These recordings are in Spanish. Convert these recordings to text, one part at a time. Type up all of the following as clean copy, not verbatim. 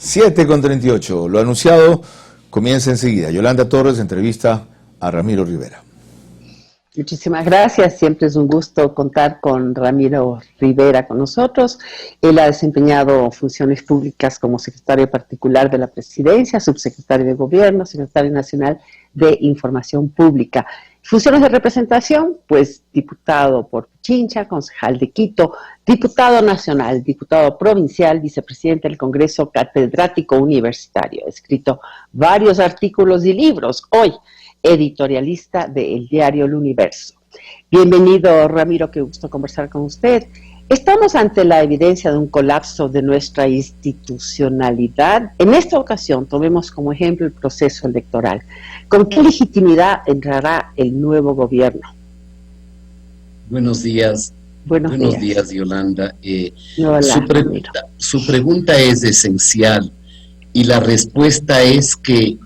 7:38. Lo anunciado comienza enseguida. Yolanda Torres entrevista a Ramiro Rivera. Muchísimas gracias. Siempre es un gusto contar con Ramiro Rivera con nosotros. Él ha desempeñado funciones públicas como secretario particular de la Presidencia, subsecretario de Gobierno, secretario nacional de Información Pública. Funciones de representación, pues diputado por Pichincha, concejal de Quito, diputado nacional, diputado provincial, vicepresidente del Congreso, catedrático universitario. Ha escrito varios artículos y libros. Hoy, editorialista del diario El Universo. Bienvenido, Ramiro, qué gusto conversar con usted. Estamos ante la evidencia de un colapso de nuestra institucionalidad. En esta ocasión, tomemos como ejemplo el proceso electoral. ¿Con qué legitimidad entrará el nuevo gobierno? Buenos días. Buenos días, Yolanda. Hola, su pregunta es esencial y la respuesta es que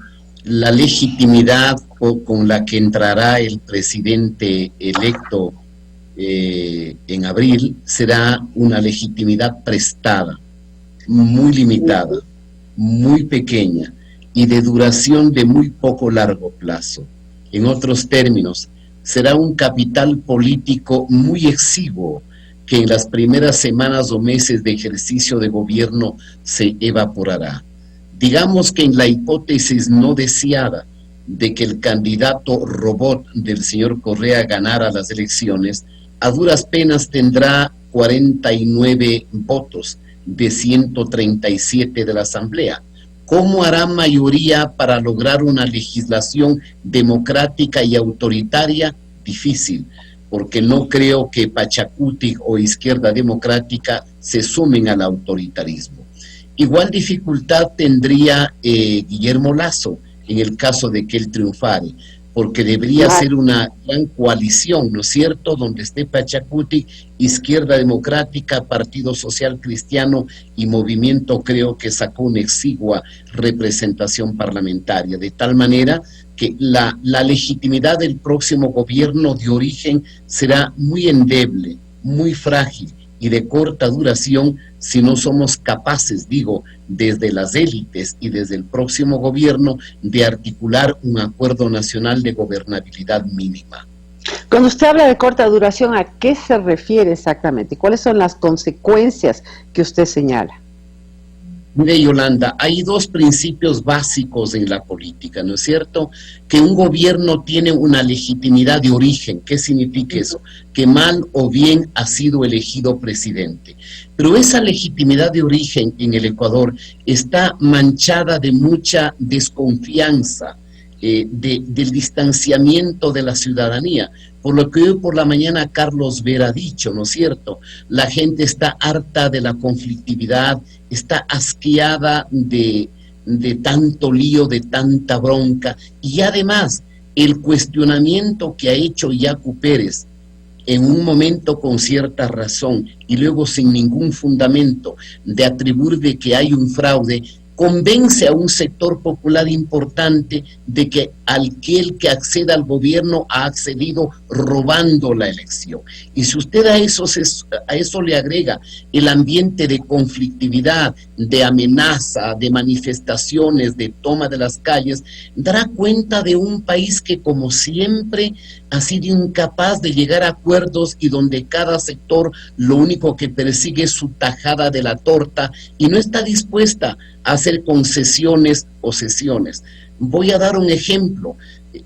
la legitimidad con la que entrará el presidente electo en abril será una legitimidad prestada, muy limitada, muy pequeña y de duración de muy poco largo plazo. En otros términos, será un capital político muy exiguo que en las primeras semanas o meses de ejercicio de gobierno se evaporará. Digamos que en la hipótesis no deseada de que el candidato robot del señor Correa ganara las elecciones, a duras penas tendrá 49 votos de 137 de la Asamblea. ¿Cómo hará mayoría para lograr una legislación democrática y autoritaria? Difícil, porque no creo que Pachacuti o Izquierda Democrática se sumen al autoritarismo. Igual dificultad tendría Guillermo Lasso en el caso de que él triunfare, porque debería ser una gran coalición, ¿no es cierto?, donde esté Pachacuti, Izquierda Democrática, Partido Social Cristiano y Movimiento, creo que sacó una exigua representación parlamentaria, de tal manera que la legitimidad del próximo gobierno de origen será muy endeble, muy frágil y de corta duración si no somos capaces, digo, desde las élites y desde el próximo gobierno, de articular un acuerdo nacional de gobernabilidad mínima. Cuando usted habla de corta duración, ¿a qué se refiere exactamente? ¿Cuáles son las consecuencias que usted señala? Mire, Yolanda, hay dos principios básicos en la política, ¿no es cierto? Que un gobierno tiene una legitimidad de origen. ¿Qué significa eso? Que mal o bien ha sido elegido presidente. Pero esa legitimidad de origen en el Ecuador está manchada de mucha desconfianza, del distanciamiento de la ciudadanía. Por lo que hoy por la mañana Carlos Vera ha dicho, ¿no es cierto? La gente está harta de la conflictividad, está asqueada de tanto lío, de tanta bronca, y además el cuestionamiento que ha hecho Yacu Pérez, en un momento con cierta razón y luego sin ningún fundamento, de atribuir de que hay un fraude, convence a un sector popular importante de que aquel que acceda al gobierno ha accedido robando la elección. Y si usted a eso le agrega el ambiente de conflictividad, de amenaza, de manifestaciones, de toma de las calles, dará cuenta de un país que, como siempre, ha sido incapaz de llegar a acuerdos y donde cada sector lo único que persigue es su tajada de la torta y no está dispuesta a hacer concesiones o cesiones. Voy a dar un ejemplo,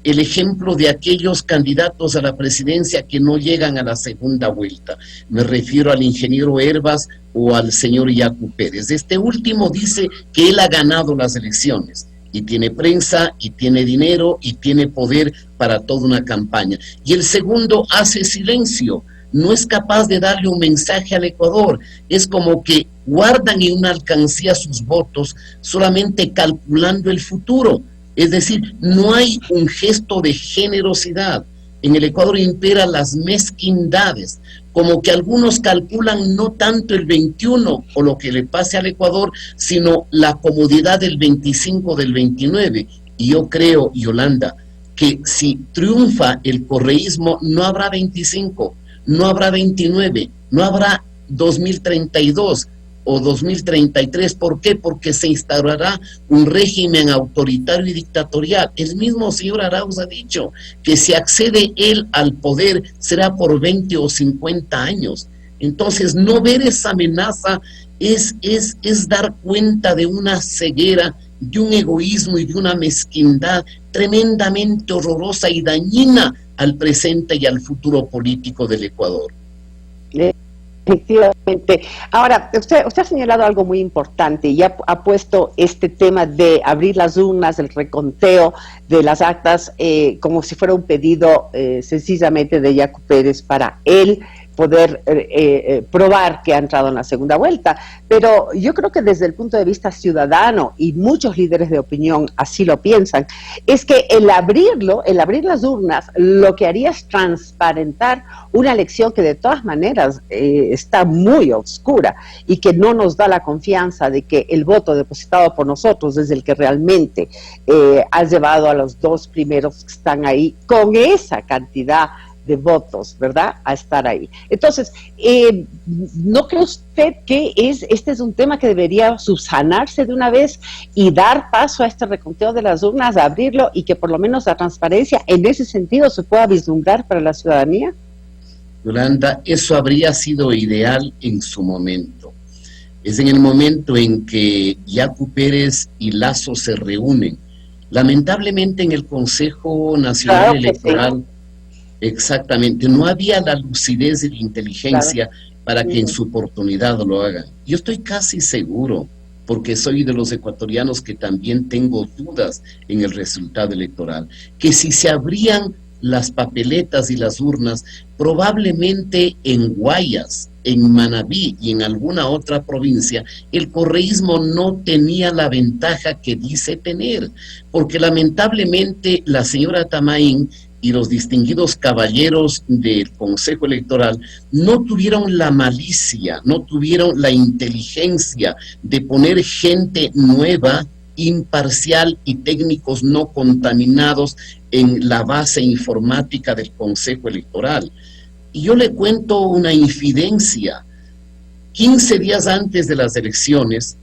el ejemplo de aquellos candidatos a la presidencia que no llegan a la segunda vuelta. Me refiero al ingeniero Hervas o al señor Yacu Pérez. Este último dice que él ha ganado las elecciones y tiene prensa y tiene dinero y tiene poder para toda una campaña. Y el segundo hace silencio, no es capaz de darle un mensaje al Ecuador. Es como que guardan en una alcancía sus votos solamente calculando el futuro. Es decir, no hay un gesto de generosidad. En el Ecuador imperan las mezquindades, como que algunos calculan no tanto el 21 o lo que le pase al Ecuador, sino la comodidad del 25 del 29. Y yo creo, Yolanda, que si triunfa el correísmo, no habrá 25, no habrá 29, no habrá 2032, o 2033. ¿Por qué? Porque se instaurará un régimen autoritario y dictatorial. El mismo señor Arauz ha dicho que si accede él al poder será por 20 o 50 años. Entonces, no ver esa amenaza es dar cuenta de una ceguera, de un egoísmo y de una mezquindad tremendamente horrorosa y dañina al presente y al futuro político del Ecuador. Efectivamente. Ahora, usted ha señalado algo muy importante y ha puesto este tema de abrir las urnas, el reconteo de las actas, como si fuera un pedido sencillamente de Yacu Pérez para él poder probar que ha entrado en la segunda vuelta. Pero yo creo que desde el punto de vista ciudadano, y muchos líderes de opinión así lo piensan, es que el abrir las urnas, lo que haría es transparentar una elección que de todas maneras está muy oscura y que no nos da la confianza de que el voto depositado por nosotros es el que realmente ha llevado a los dos primeros que están ahí con esa cantidad de votos, ¿verdad?, a estar ahí. Entonces, ¿no cree usted que este es un tema que debería subsanarse de una vez y dar paso a este reconteo de las urnas, a abrirlo y que por lo menos la transparencia en ese sentido se pueda vislumbrar para la ciudadanía? Yolanda, eso habría sido ideal en su momento. Es en el momento en que Yacu Pérez y Lasso se reúnen. Lamentablemente en el Consejo Nacional Electoral, sí. Exactamente, no había la lucidez y la inteligencia para que en su oportunidad lo hagan. Yo estoy casi seguro, porque soy de los ecuatorianos que también tengo dudas en el resultado electoral, que si se abrían las papeletas y las urnas, probablemente en Guayas, en Manabí y en alguna otra provincia, el correísmo no tenía la ventaja que dice tener, porque lamentablemente la señora Tamaín y los distinguidos caballeros del Consejo Electoral no tuvieron la malicia, no tuvieron la inteligencia de poner gente nueva, imparcial y técnicos no contaminados en la base informática del Consejo Electoral. Y yo le cuento una infidencia. 15 días antes de las elecciones,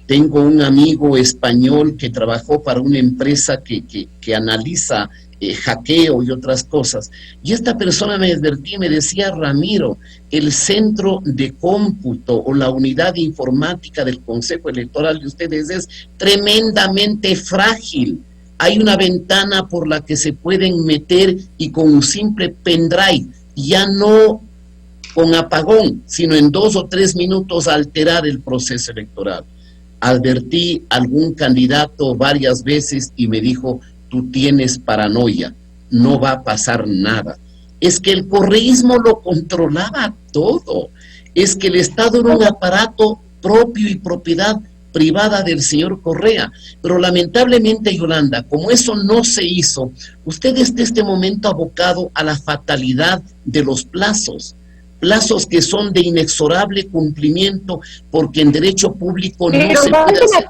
tengo un amigo español que trabajó para una empresa que analiza hackeo y otras cosas, y esta persona me advertía y me decía: Ramiro, el centro de cómputo o la unidad informática del Consejo Electoral de ustedes es tremendamente frágil. Hay una ventana por la que se pueden meter y con un simple pendrive, ya no con apagón, sino en 2 o 3 minutos alterar el proceso electoral. Advertí a algún candidato varias veces y me dijo: tú tienes paranoia, no va a pasar nada. Es que el correísmo lo controlaba todo, es que el Estado era un aparato propio y propiedad privada del señor Correa, pero lamentablemente, Yolanda, como eso no se hizo, usted está en este momento abocado a la fatalidad de los plazos que son de inexorable cumplimiento, porque en derecho público no se puede hacer.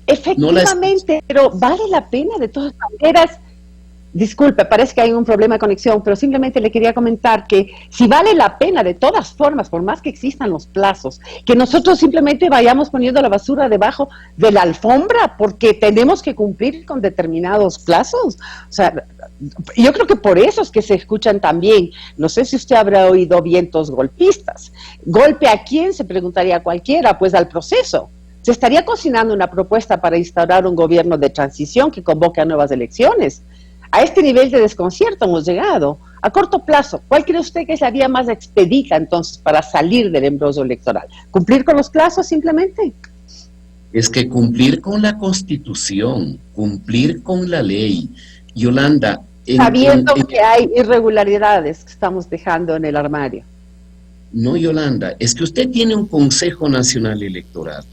Efectivamente, pero vale la pena de todas maneras. Disculpe, parece que hay un problema de conexión, pero simplemente le quería comentar que si vale la pena de todas formas, por más que existan los plazos, que nosotros simplemente vayamos poniendo la basura debajo de la alfombra porque tenemos que cumplir con determinados plazos. O sea, yo creo que por eso es que se escuchan también, no sé si usted habrá oído vientos golpistas. ¿Golpe a quién? Se preguntaría cualquiera, pues al proceso. Se estaría cocinando una propuesta para instaurar un gobierno de transición que convoque a nuevas elecciones. A este nivel de desconcierto hemos llegado. A corto plazo, ¿cuál cree usted que es la vía más expedita entonces para salir del embrollo electoral? ¿Cumplir con los plazos simplemente? Es que cumplir con la Constitución, cumplir con la ley. Yolanda, sabiendo que hay irregularidades que estamos dejando en el armario. No, Yolanda, es que usted tiene un Consejo Nacional Electoral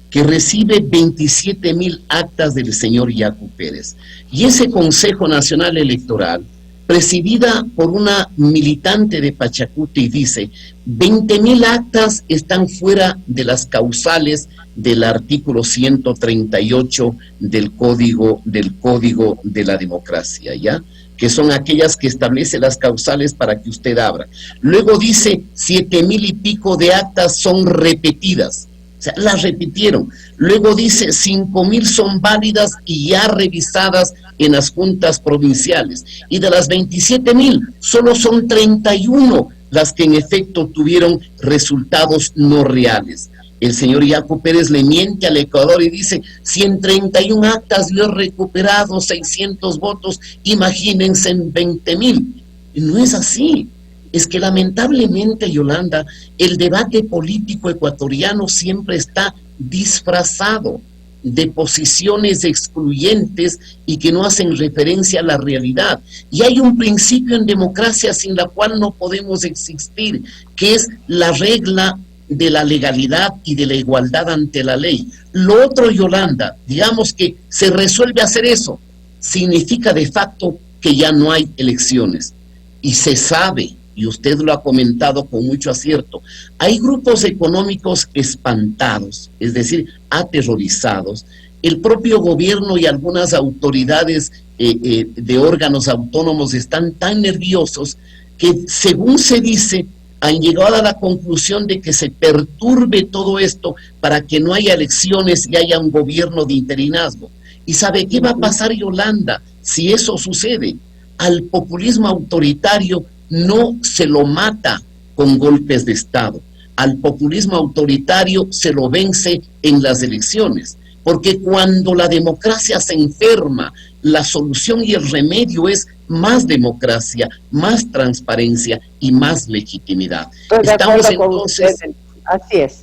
que recibe 27,000 actas del señor Yacu Pérez. Y ese Consejo Nacional Electoral, presidida por una militante de Pachacuti, dice: 20,000 actas están fuera de las causales del artículo 138 del Código de la Democracia, ¿ya? que son aquellas que establece las causales para que usted abra. Luego dice 7,000 y pico de actas son repetidas, o sea, las repitieron. Luego dice 5,000 son válidas y ya revisadas en las juntas provinciales. Y de las 27,000, solo son 31 las que en efecto tuvieron resultados no reales. El señor Yaco Pérez le miente al Ecuador y dice, si en 31 actas yo he recuperado 600 votos, imagínense en 20,000. No es así. Es que lamentablemente, Yolanda, el debate político ecuatoriano siempre está disfrazado de posiciones excluyentes y que no hacen referencia a la realidad. Y hay un principio en democracia sin la cual no podemos existir, que es la regla de la legalidad y de la igualdad ante la ley. Lo otro, Yolanda, digamos que se resuelve hacer eso, significa de facto que ya no hay elecciones. Y se sabe, y usted lo ha comentado con mucho acierto, hay grupos económicos espantados, es decir, aterrorizados. El propio gobierno y algunas autoridades de órganos autónomos están tan nerviosos que, según se dice, han llegado a la conclusión de que se perturbe todo esto para que no haya elecciones y haya un gobierno de interinazgo. ¿Y sabe qué va a pasar, Yolanda, si eso sucede? Al populismo autoritario no se lo mata con golpes de Estado. Al populismo autoritario se lo vence en las elecciones. Porque cuando la democracia se enferma, la solución y el remedio es más democracia, más transparencia y más legitimidad. Estamos entonces... Así es.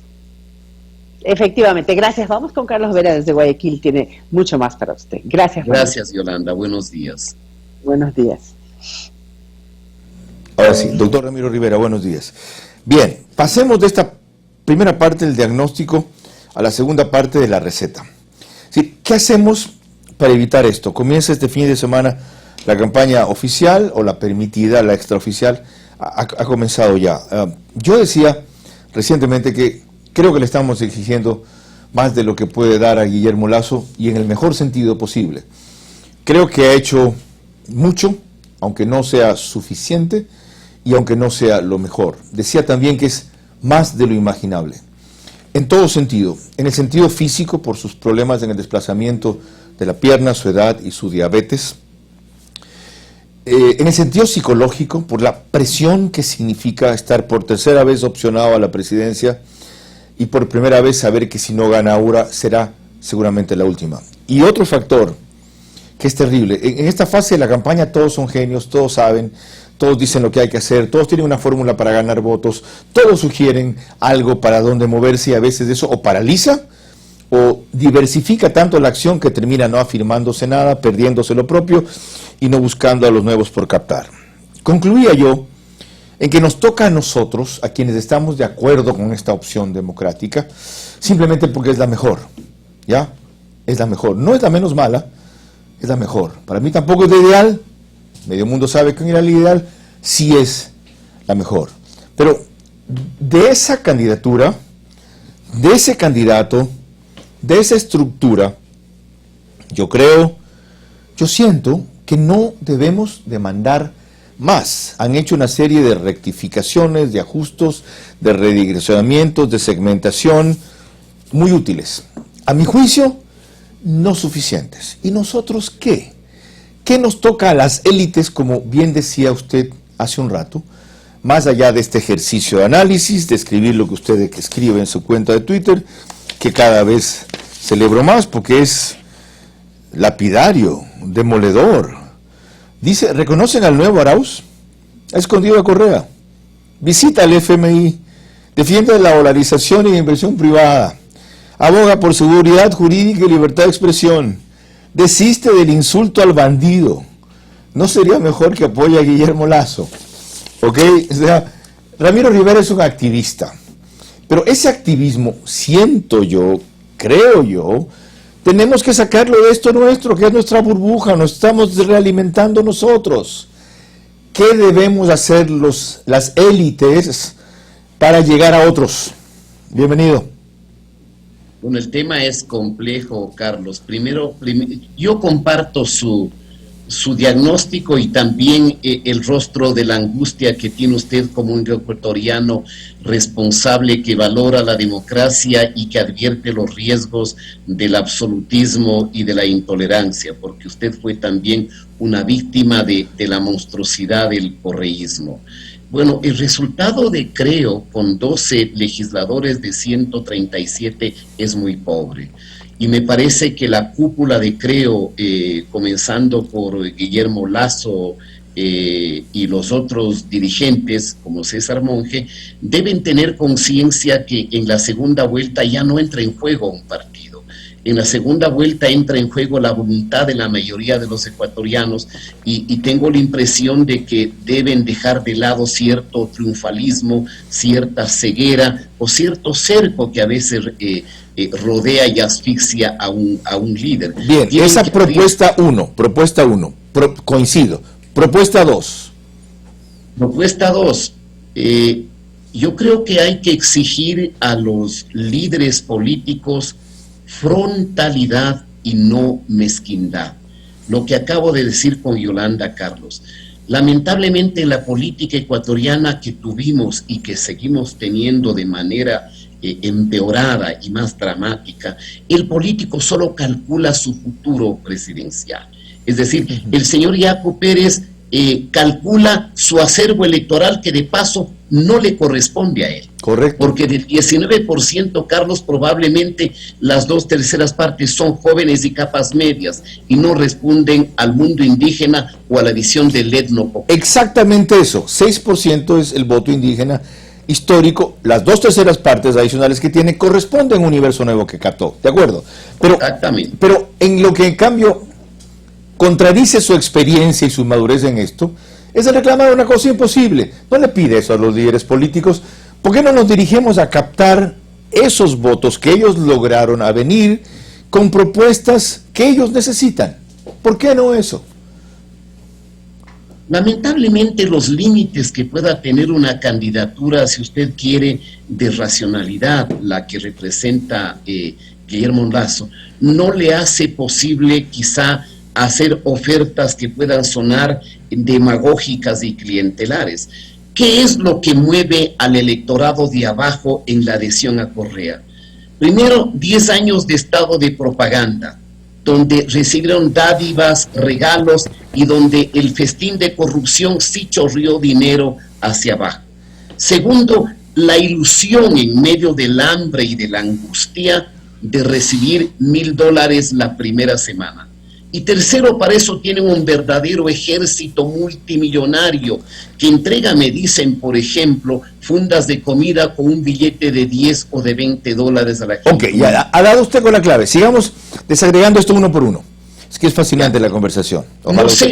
Efectivamente, gracias. Vamos con Carlos Vera desde Guayaquil, tiene mucho más para usted. Gracias. Gracias, Yolanda. Buenos días. Buenos días. Ahora sí, doctor Ramiro Rivera, buenos días. Bien, pasemos de esta primera parte del diagnóstico a la segunda parte de la receta. Sí, ¿qué hacemos para evitar esto? Comienza este fin de semana la campaña oficial o la permitida, la extraoficial, ha comenzado ya. Yo decía recientemente que creo que le estamos exigiendo más de lo que puede dar a Guillermo Lasso y en el mejor sentido posible. Creo que ha hecho mucho, aunque no sea suficiente y aunque no sea lo mejor. Decía también que es más de lo imaginable. En todo sentido, en el sentido físico, por sus problemas en el desplazamiento de la pierna, su edad y su diabetes. En el sentido psicológico, por la presión que significa estar por tercera vez opcionado a la presidencia y por primera vez saber que si no gana ahora será seguramente la última. Y otro factor que es terrible, en esta fase de la campaña todos son genios, todos saben, todos dicen lo que hay que hacer, todos tienen una fórmula para ganar votos, todos sugieren algo para dónde moverse y a veces eso o paraliza o diversifica tanto la acción que termina no afirmándose nada, perdiéndose lo propio y no buscando a los nuevos por captar. Concluía yo en que nos toca a nosotros, a quienes estamos de acuerdo con esta opción democrática, simplemente porque es la mejor, ¿ya? Es la mejor, no es la menos mala, es la mejor. Para mí tampoco es la ideal, medio mundo sabe que era la ideal, sí es la mejor. Pero de esa candidatura, de ese candidato, de esa estructura, yo siento que no debemos demandar más. Han hecho una serie de rectificaciones, de ajustes, de redireccionamientos, de segmentación, muy útiles. A mi juicio, no suficientes. ¿Y nosotros qué? ¿Qué nos toca a las élites, como bien decía usted hace un rato? Más allá de este ejercicio de análisis, de escribir lo que usted escribe en su cuenta de Twitter, que cada vez celebro más porque es lapidario, demoledor. Dice, ¿reconocen al nuevo Arauz? Ha escondido a Correa. Visita al FMI, defiende la dolarización y la inversión privada, aboga por seguridad jurídica y libertad de expresión, desiste del insulto al bandido. ¿No sería mejor que apoye a Guillermo Lasso? ¿Ok? O sea, Ramiro Rivera es un activista, pero ese activismo, siento yo, creo yo, tenemos que sacarlo de esto nuestro, que es nuestra burbuja, nos estamos realimentando nosotros. ¿Qué debemos hacer las élites para llegar a otros? Bienvenido. Bueno, el tema es complejo, Carlos. Primero, yo comparto su su diagnóstico y también el rostro de la angustia que tiene usted como un ecuatoriano responsable que valora la democracia y que advierte los riesgos del absolutismo y de la intolerancia, porque usted fue también una víctima de la monstruosidad del correísmo. Bueno, el resultado de Creo, con 12 legisladores de 137, es muy pobre. Y me parece que la cúpula de Creo, comenzando por Guillermo Lasso y los otros dirigentes, como César Monge, deben tener conciencia que en la segunda vuelta ya no entra en juego un partido. En la segunda vuelta entra en juego la voluntad de la mayoría de los ecuatorianos y tengo la impresión de que deben dejar de lado cierto triunfalismo, cierta ceguera o cierto cerco que a veces rodea y asfixia a un líder. Bien, esa propuesta 1, coincido. Propuesta 2. Propuesta 2. Yo creo que hay que exigir a los líderes políticos frontalidad y no mezquindad. Lo que acabo de decir con Yolanda, Carlos. Lamentablemente la política ecuatoriana que tuvimos y que seguimos teniendo de manera empeorada y más dramática, el político solo calcula su futuro presidencial. Es decir, el señor Yaco Pérez calcula su acervo electoral que de paso no le corresponde a él. Correcto. Porque del 19%, Carlos, probablemente las 2/3 partes son jóvenes y capas medias y no responden al mundo indígena o a la visión del etno popular. Exactamente eso, 6% es el voto indígena histórico, las 2/3 partes adicionales que tiene corresponden a un universo nuevo que captó, ¿de acuerdo? Exactamente. Pero en lo que en cambio contradice su experiencia y su madurez en esto, es el reclamar una cosa imposible. No le pide eso a los líderes políticos. ¿Por qué no nos dirigimos a captar esos votos que ellos lograron a venir con propuestas que ellos necesitan? ¿Por qué no eso? Lamentablemente los límites que pueda tener una candidatura, si usted quiere, de racionalidad, la que representa Guillermo Lasso, no le hace posible quizá hacer ofertas que puedan sonar demagógicas y clientelares. ¿Qué es lo que mueve al electorado de abajo en la adhesión a Correa? Primero, 10 años de estado de propaganda, donde recibieron dádivas, regalos y donde el festín de corrupción sí chorrió dinero hacia abajo. Segundo, la ilusión en medio del hambre y de la angustia de recibir $1,000 la primera semana. Y tercero, para eso tienen un verdadero ejército multimillonario que entrega, me dicen, por ejemplo, fundas de comida con un billete de 10 o de $20 a la gente. Ok, ya ha dado usted con la clave. Sigamos desagregando esto uno por uno. Es que es fascinante la conversación.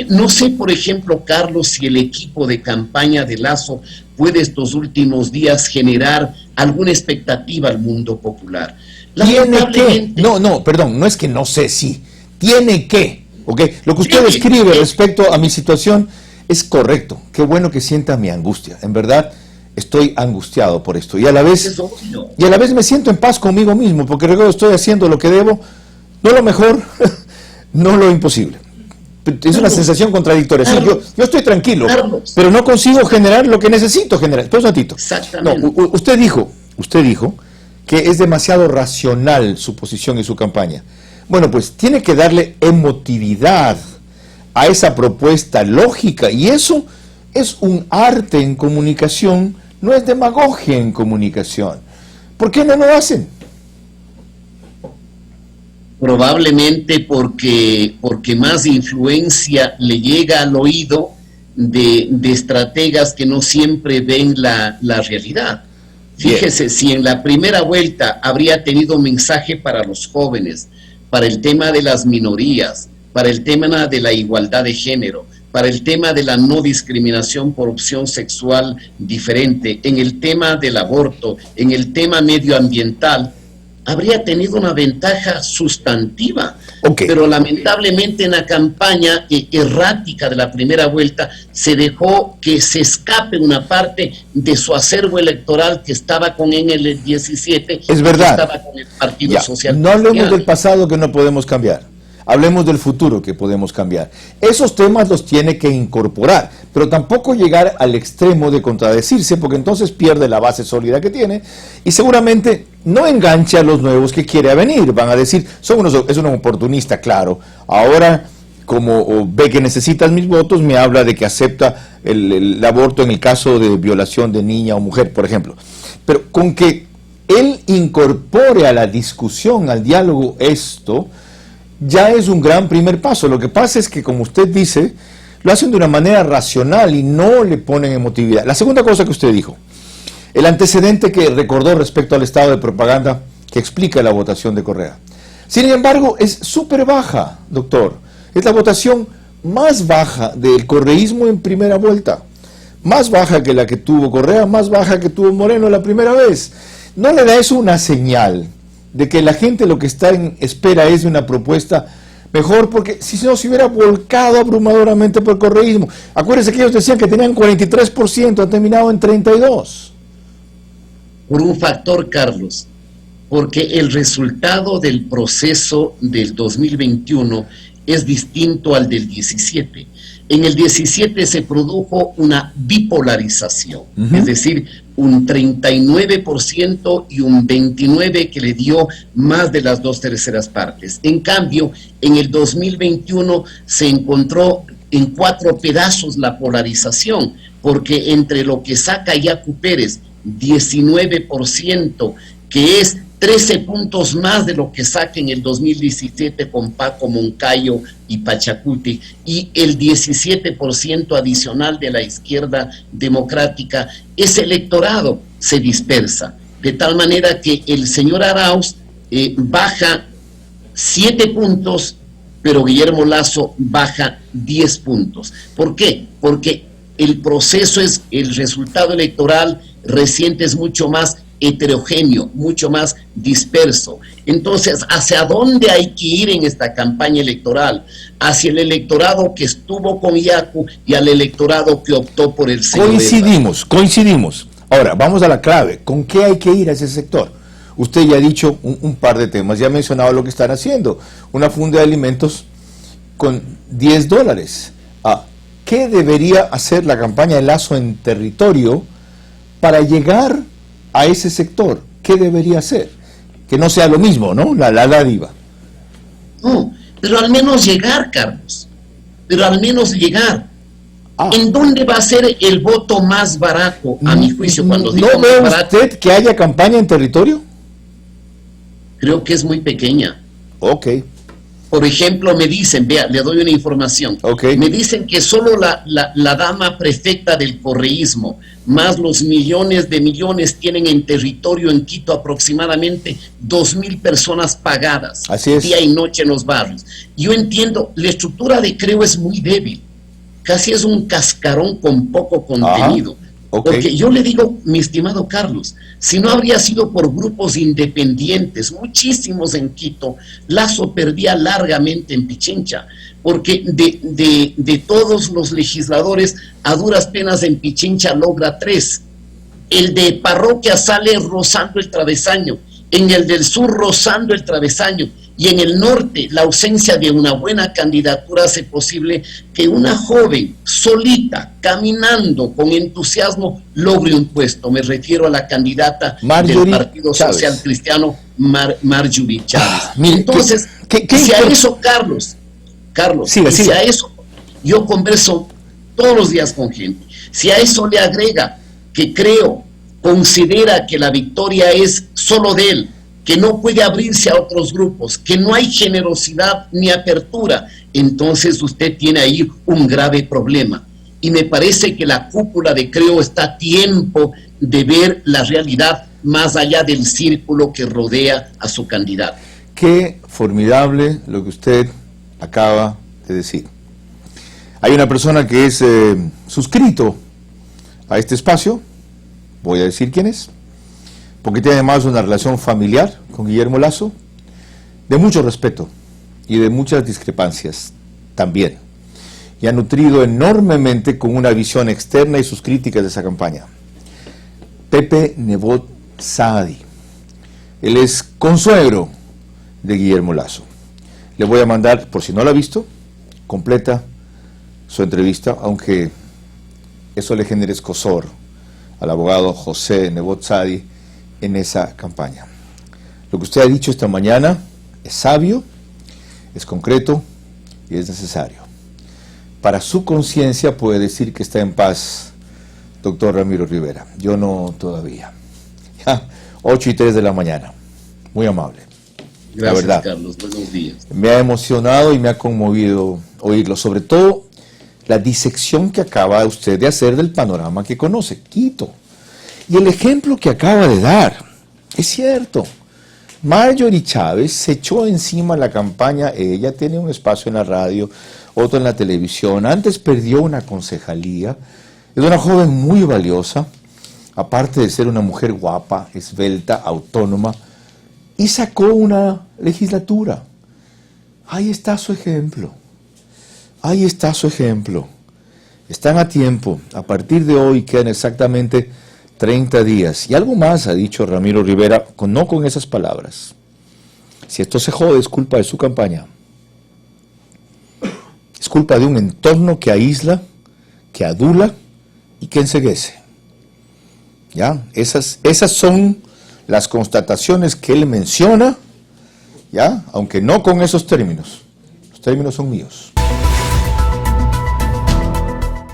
No sé, por ejemplo, Carlos, si el equipo de campaña de Lasso puede estos últimos días generar alguna expectativa al mundo popular. Tiene que, no es que no sé si, tiene que, ¿ok? Lo que usted escribe respecto a mi situación es correcto. Qué bueno que sienta mi angustia. En verdad, estoy angustiado por esto. Y a la vez me siento en paz conmigo mismo, porque recuerdo estoy haciendo lo que debo, no lo mejor, no lo imposible. Es una sensación contradictoria. Sí, yo estoy tranquilo, pero no consigo generar lo que necesito generar. Espera un ratito. Exactamente. No, usted dijo que es demasiado racional su posición y su campaña. Bueno, pues tiene que darle emotividad a esa propuesta lógica, y eso es un arte en comunicación, no es demagogia en comunicación. ¿Por qué no lo hacen? Probablemente porque más influencia le llega al oído de estrategas que no siempre ven la realidad. Fíjese, si en la primera vuelta habría tenido mensaje para los jóvenes, para el tema de las minorías, para el tema de la igualdad de género, para el tema de la no discriminación por opción sexual diferente, en el tema del aborto, en el tema medioambiental, habría tenido una ventaja sustantiva. Pero lamentablemente en la campaña errática de la primera vuelta se dejó que se escape una parte de su acervo electoral que estaba con en el 17. Es verdad. Que estaba con el Partido Social. No hablemos del pasado que no podemos cambiar. hablemos del futuro que podemos cambiar. Esos temas los tiene que incorporar, pero tampoco llegar al extremo de contradecirse, porque entonces pierde la base sólida que tiene y seguramente no engancha a los nuevos que quiere venir. Van a decir, es un oportunista, claro. Ahora, como ve que necesitas mis votos, me habla de que acepta el aborto en el caso de violación de niña o mujer, por ejemplo. Pero con que él incorpore a la discusión, al diálogo esto, ya es un gran primer paso. Lo que pasa es que, como usted dice, lo hacen de una manera racional y no le ponen emotividad. La segunda cosa que usted dijo, el antecedente que recordó respecto al estado de propaganda que explica la votación de Correa. Sin embargo, es súper baja, doctor. Es la votación más baja del correísmo en primera vuelta. Más baja que la que tuvo Correa, más baja que tuvo Moreno la primera vez. ¿No le da eso una señal de que la gente lo que está en espera es de una propuesta mejor? Porque si no se hubiera volcado abrumadoramente por el correísmo. Acuérdense que ellos decían que tenían 43%, han terminado en 32%. Por un factor, Carlos, porque el resultado del proceso del 2021 es distinto al del 17. En el 17 se produjo una bipolarización, es decir, un 39% y un 29% que le dio más de las 2/3 partes. En cambio, en el 2021 se encontró en 4 pedazos la polarización, porque entre lo que saca Yacu Pérez, 19%, que es 13 puntos más de lo que saca en el 2017 con Paco Moncayo y Pachacuti, y el 17% adicional de la izquierda democrática, ese electorado se dispersa, de tal manera que el señor Arauz baja 7 puntos, pero Guillermo Lasso baja 10 puntos. ¿Por qué? Porque el proceso el resultado electoral reciente es mucho más heterogéneo, mucho más disperso. Entonces, ¿hacia dónde hay que ir en esta campaña electoral? Hacia el electorado que estuvo con Yacu y al electorado que optó por el señor Coincidimos. Ahora, vamos a la clave. ¿Con qué hay que ir a ese sector? Usted ya ha dicho un par de temas, ya ha mencionado lo que están haciendo. Una funda de alimentos con $10. ¿Qué debería hacer la campaña de Lasso en territorio para llegar a ese sector? ¿Qué debería hacer? Que no sea lo mismo, ¿no? La dádiva. No, pero al menos llegar, Carlos. Pero al menos llegar. ¿En dónde va a ser el voto más barato, a mi juicio, cuando digo ¿No ve más barato? usted que haya campaña en territorio? Creo que es muy pequeña. Ok. Por ejemplo, me dicen, vea, le doy una información. Okay. Me dicen que solo la dama prefecta del correísmo, más los millones de millones, tienen en territorio en Quito aproximadamente 2,000 personas pagadas. Así es. Día y noche en los barrios. Yo entiendo, la estructura de Creo es muy débil. Casi es un cascarón con poco contenido. Okay. Porque yo le digo, mi estimado Carlos, si no habría sido por grupos independientes, muchísimos en Quito, Lasso perdía largamente en Pichincha, porque de todos los legisladores, a duras penas en Pichincha logra 3. El de Parroquia sale rozando el travesaño, en el del sur rozando el travesaño, y en el norte la ausencia de una buena candidatura hace posible que una joven solita, caminando con entusiasmo, logre un puesto. Me refiero a la candidata del Partido Social Cristiano, Marjorie Chávez. Entonces, si a eso, Carlos, siga. Si a eso, yo converso todos los días con gente, si a eso le agrega que considera que la victoria es solo de él, que no puede abrirse a otros grupos, que no hay generosidad ni apertura, entonces usted tiene ahí un grave problema. Y me parece que la cúpula de Creo está a tiempo de ver la realidad más allá del círculo que rodea a su candidato. Qué formidable lo que usted acaba de decir. Hay una persona que es suscrito a este espacio, voy a decir quién es, porque tiene además una relación familiar con Guillermo Lasso, de mucho respeto y de muchas discrepancias también, y ha nutrido enormemente con una visión externa y sus críticas de esa campaña. Pepe Nebot Saadi, él es consuegro de Guillermo Lasso. Le voy a mandar, por si no la ha visto, completa su entrevista, aunque eso le genere escozor al abogado José Nebot Sadi en esa campaña. Lo que usted ha dicho esta mañana es sabio, es concreto y es necesario. Para su conciencia puede decir que está en paz, doctor Ramiro Rivera. Yo no todavía. Ya, 8:03 de la mañana. Muy amable. Gracias, la verdad. Carlos. Buenos días. Me ha emocionado y me ha conmovido oírlo, sobre todo la disección que acaba usted de hacer del panorama que conoce, Quito. Y el ejemplo que acaba de dar, es cierto. Marjorie Chávez se echó encima la campaña, ella tiene un espacio en la radio, otro en la televisión, antes perdió una concejalía, es una joven muy valiosa, aparte de ser una mujer guapa, esbelta, autónoma, y sacó una legislatura. Ahí está su ejemplo, ahí está su ejemplo. Están a tiempo, a partir de hoy quedan exactamente 30 días. Y algo más ha dicho Ramiro Rivera, no con esas palabras. Si esto se jode, es culpa de su campaña. Es culpa de un entorno que aísla, que adula y que enceguece. ¿Ya? Esas son las constataciones que él menciona, ¿ya? Aunque no con esos términos. Los términos son míos.